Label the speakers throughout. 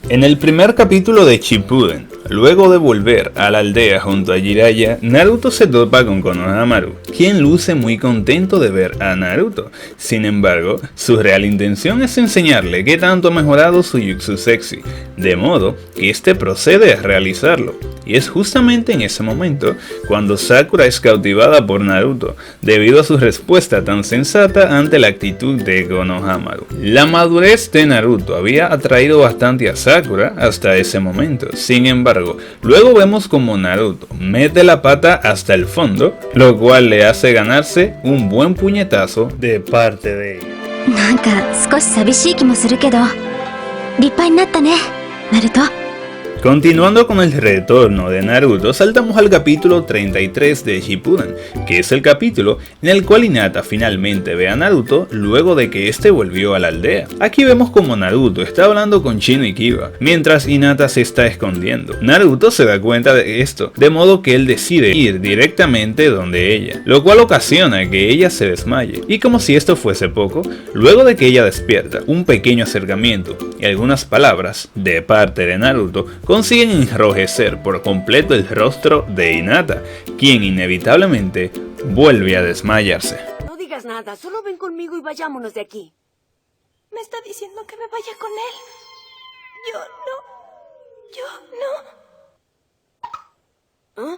Speaker 1: En el primer capítulo de Shippuden, luego de volver a la aldea junto a Jiraiya, Naruto se topa con Konohamaru, quien luce muy contento de ver a Naruto. Sin embargo, su real intención es enseñarle qué tanto ha mejorado su jutsu sexy, de modo que este procede a realizarlo. Y es justamente en ese momento cuando Sakura es cautivada por Naruto, debido a su respuesta tan sensata ante la actitud de Konohamaru. La madurez de Naruto había atraído bastante a Sakura hasta ese momento. Sin embargo, luego vemos como Naruto mete la pata hasta el fondo, lo cual le hace ganarse un buen puñetazo de parte de ella.
Speaker 2: なんか少し寂しい気もするけど、立派になったね、ナルト。
Speaker 1: Continuando con el retorno de Naruto, saltamos al capítulo 33 de Shippuden, que es el capítulo en el cual Hinata finalmente ve a Naruto luego de que este volvió a la aldea. Aquí vemos como Naruto está hablando con Shino y Kiba, mientras Hinata se está escondiendo. Naruto se da cuenta de esto, de modo que él decide ir directamente donde ella, lo cual ocasiona que ella se desmaye. Y como si esto fuese poco, luego de que ella despierta, un pequeño acercamiento y algunas palabras de parte de Naruto consiguen enrojecer por completo el rostro de Hinata, quien inevitablemente vuelve a desmayarse.
Speaker 3: No digas nada, solo ven conmigo y vayámonos de aquí. ¿Me está diciendo que me vaya con él? Yo no. ¿Ah?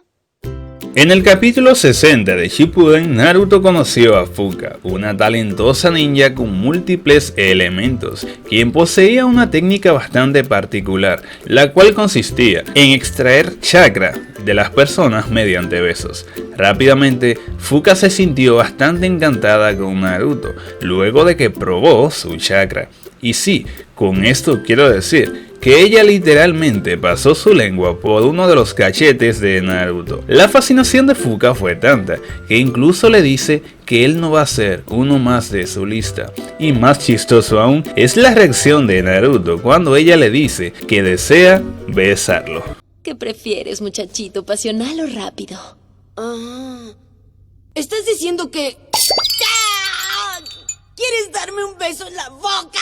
Speaker 1: En el capítulo 60 de Shippuden, Naruto conoció a Fuka, una talentosa ninja con múltiples elementos, quien poseía una técnica bastante particular, la cual consistía en extraer chakra de las personas mediante besos. Rápidamente, Fuka se sintió bastante encantada con Naruto, luego de que probó su chakra. Y sí, con esto quiero decir que ella literalmente pasó su lengua por uno de los cachetes de Naruto. La fascinación de Fuka fue tanta que incluso le dice que él no va a ser uno más de su lista. Y más chistoso aún es la reacción de Naruto cuando ella le dice que desea besarlo.
Speaker 4: ¿Qué prefieres, muchachito, pasional o rápido?
Speaker 3: Ah. ¿Estás diciendo que... ¡Ah! ¿Quieres darme un beso en la boca?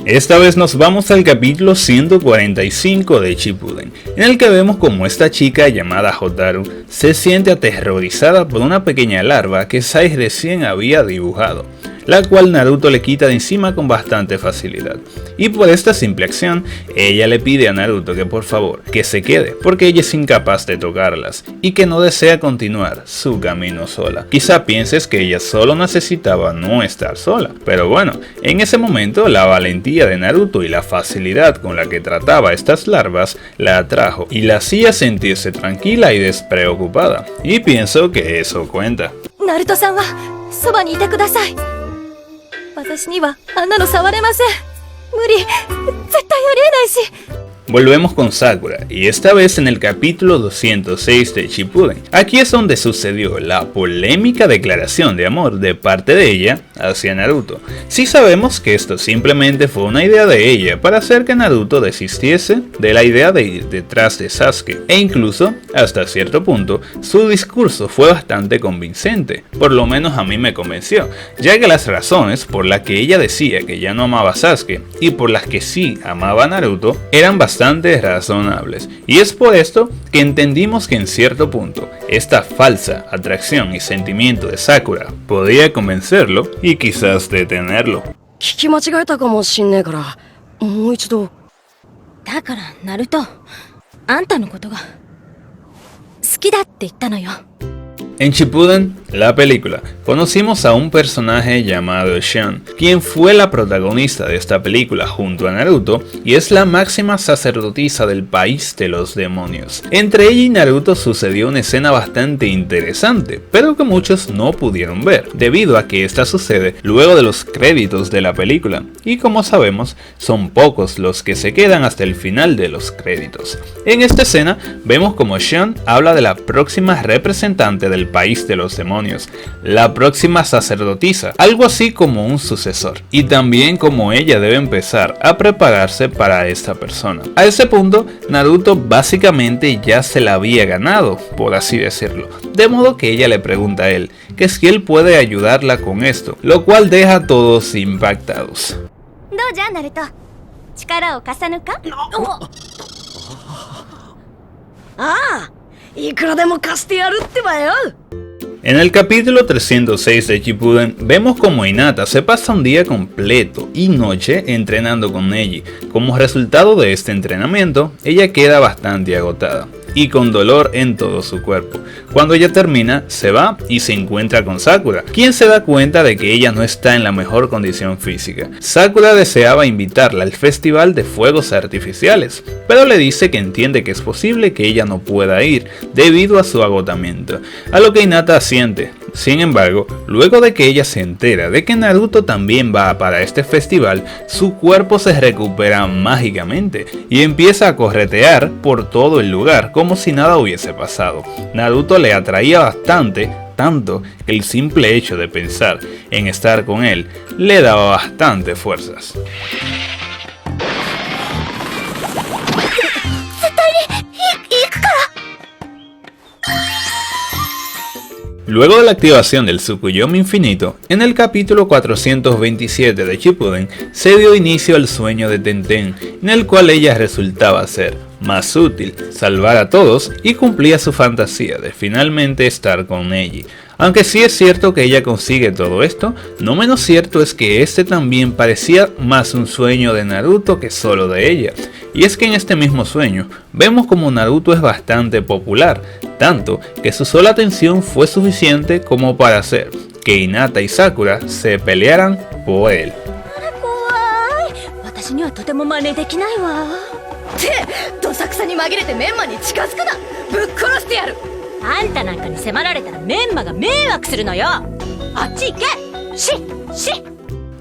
Speaker 1: Esta vez nos vamos al capítulo 145 de Shippuden, en el que vemos como esta chica llamada Hotaru se siente aterrorizada por una pequeña larva que Sai recién había dibujado, la cual Naruto le quita de encima con bastante facilidad. Y por esta simple acción, ella le pide a Naruto que por favor, que se quede, porque ella es incapaz de tocarlas, y que no desea continuar su camino sola. Quizá pienses que ella solo necesitaba no estar sola, pero bueno, en ese momento la valentía de Naruto y la facilidad con la que trataba a estas larvas la atrajo y la hacía sentirse tranquila y despreocupada. Y pienso que eso cuenta.
Speaker 2: ナルトさんはそばにいてください。私にはあんなの触れません。無理。絶対ありえないし。
Speaker 1: Volvemos con Sakura, y esta vez en el capítulo 206 de Shippuden. Aquí es donde sucedió la polémica declaración de amor de parte de ella hacia Naruto. Sí sabemos que esto simplemente fue una idea de ella para hacer que Naruto desistiese de la idea de ir detrás de Sasuke, e incluso, hasta cierto punto, su discurso fue bastante convincente, por lo menos a mí me convenció, ya que las razones por las que ella decía que ya no amaba a Sasuke y por las que sí amaba a Naruto eran bastante razonables, y es por esto que entendimos que en cierto punto esta falsa atracción y sentimiento de Sakura podía convencerlo y quizás detenerlo.
Speaker 3: 聞き間違えたかもしんねえから、もう一度。
Speaker 2: だからナルト、あんたのことが好きだって言ったのよ。
Speaker 1: En Shippuden, la película, conocimos a un personaje llamado Shun, quien fue la protagonista de esta película junto a Naruto y es la máxima sacerdotisa del país de los demonios. Entre ella y Naruto sucedió una escena bastante interesante, pero que muchos no pudieron ver, debido a que esta sucede luego de los créditos de la película, y como sabemos, son pocos los que se quedan hasta el final de los créditos. En esta escena, vemos como Shun habla de la próxima representante del país de los demonios, la próxima sacerdotisa, algo así como un sucesor, y también como ella debe empezar a prepararse para esta persona. A ese punto, Naruto básicamente ya se la había ganado, por así decirlo, de modo que ella le pregunta a él que si él puede ayudarla con esto, lo cual deja a todos impactados.
Speaker 2: どうじゃナルト。力を貸さぬか？
Speaker 3: ああ、いくらでも貸してやるってばよ。
Speaker 1: En el capítulo 306 de Shippuden vemos como Hinata se pasa un día completo y noche entrenando con Neji. Como resultado de este entrenamiento, ella queda bastante agotada y con dolor en todo su cuerpo. Cuando ella termina, se va y se encuentra con Sakura, quien se da cuenta de que ella no está en la mejor condición física. Sakura deseaba invitarla al festival de fuegos artificiales, pero le dice que entiende que es posible que ella no pueda ir debido a su agotamiento, a lo que Hinata asiente. Sin embargo, luego de que ella se entera de que Naruto también va para este festival, su cuerpo se recupera mágicamente y empieza a corretear por todo el lugar como si nada hubiese pasado. Naruto le atraía bastante, tanto que el simple hecho de pensar en estar con él le daba bastante fuerzas. Luego de la activación del Tsukuyomi infinito, en el capítulo 427 de Shippuden se dio inicio al sueño de Tenten, en el cual ella resultaba ser más útil, salvar a todos y cumplía su fantasía de finalmente estar con Neji. Aunque sí es cierto que ella consigue todo esto, no menos cierto es que este también parecía más un sueño de Naruto que solo de ella. Y es que en este mismo sueño vemos como Naruto es bastante popular, tanto que su sola atención fue suficiente como para hacer que Hinata y Sakura se pelearan por él.
Speaker 2: 私にはとても真似できないわ。
Speaker 3: ってどさくさに紛れてメンマに近づくな。ぶっ殺してやる。
Speaker 2: あんたなんかに迫られたらメンマが迷惑するのよ。あっち行け。し。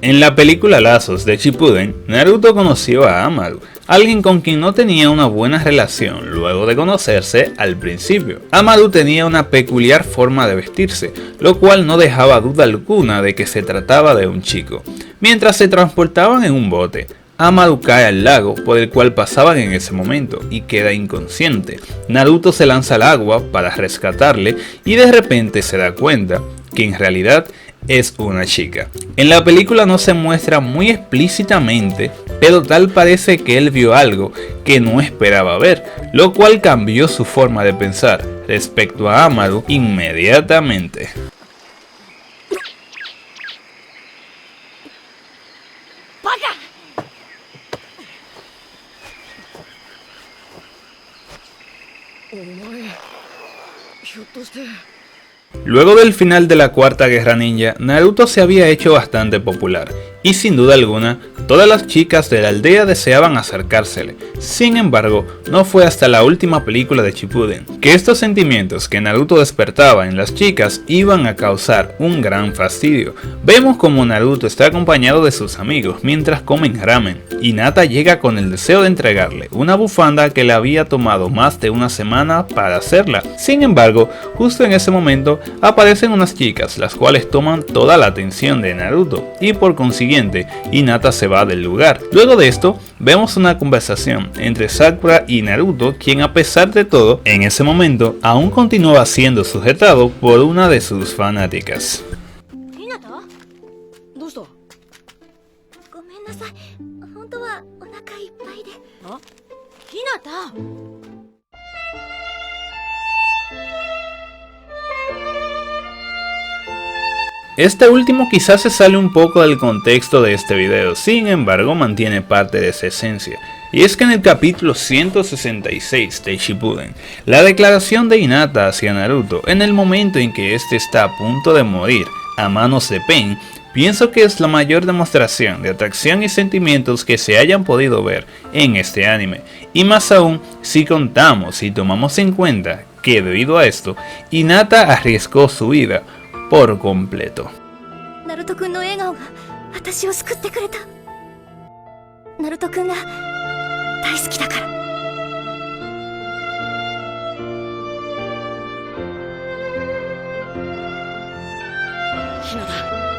Speaker 1: En la película Lazos de Shippuden, Naruto conoció a Amaru, alguien con quien no tenía una buena relación luego de conocerse al principio. Amaru tenía una peculiar forma de vestirse, lo cual no dejaba duda alguna de que se trataba de un chico. Mientras se transportaban en un bote, Amaru cae al lago por el cual pasaban en ese momento y queda inconsciente. Naruto se lanza al agua para rescatarle y de repente se da cuenta que en realidad es una chica. En la película no se muestra muy explícitamente, pero tal parece que él vio algo que no esperaba ver, lo cual cambió su forma de pensar respecto a Amaru inmediatamente. Luego del final de la Cuarta Guerra Ninja, Naruto se había hecho bastante popular, y sin duda alguna, todas las chicas de la aldea deseaban acercársele. Sin embargo, no fue hasta la última película de Shippuden que estos sentimientos que Naruto despertaba en las chicas iban a causar un gran fastidio. Vemos como Naruto está acompañado de sus amigos mientras comen ramen, y Hinata llega con el deseo de entregarle una bufanda que le había tomado más de una semana para hacerla. Sin embargo, justo en ese momento aparecen unas chicas las cuales toman toda la atención de Naruto y por consiguiente Hinata se va del lugar. Luego de esto vemos una conversación entre Sakura y Naruto, quien a pesar de todo en ese momento aún continuaba siendo sujetado por una de sus fanáticas.
Speaker 3: どうした？
Speaker 2: ごめんなさい。本当はお腹いっぱいで。
Speaker 3: あ？ひなた。
Speaker 1: Este último quizás se sale un poco del contexto de este video, sin embargo mantiene parte de esa esencia. Y es que en el capítulo 166 de Shippuden, la declaración de Hinata hacia Naruto en el momento en que este está a punto de morir a manos de Pain, pienso que es la mayor demostración de atracción y sentimientos que se hayan podido ver en este anime. Y más aún si contamos y tomamos en cuenta que debido a esto, Hinata arriesgó su vida por completo.
Speaker 2: ナルト君の笑顔が私を救ってくれた。ナルト君が大好きだから。
Speaker 3: ひなた。